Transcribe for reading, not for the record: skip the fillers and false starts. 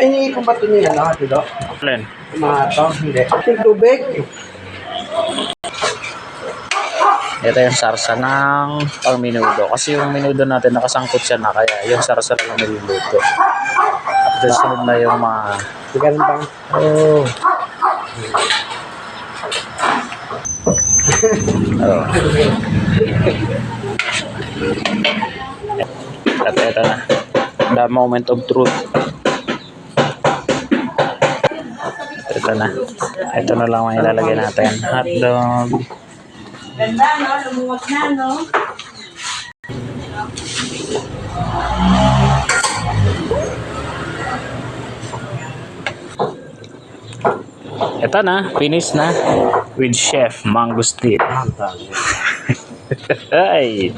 iniipon ba ito niya, no? Dito? Alin? Mga ito, hindi. Yung tubig. Ito yung sarsa ng pang minudo. Kasi yung minudo natin nakasangkot siya na kaya yung sarsa lang niluluto. At sunod na yung mga... Di ganun ba? Oh. Oh. At ito na. The moment of truth. Ito na. Ito na lang ang ilalagay natin. Hotdog. Ganda, no? Lumuwag na, no? Ito na. Finish na. With Chef Mangustin. Ay.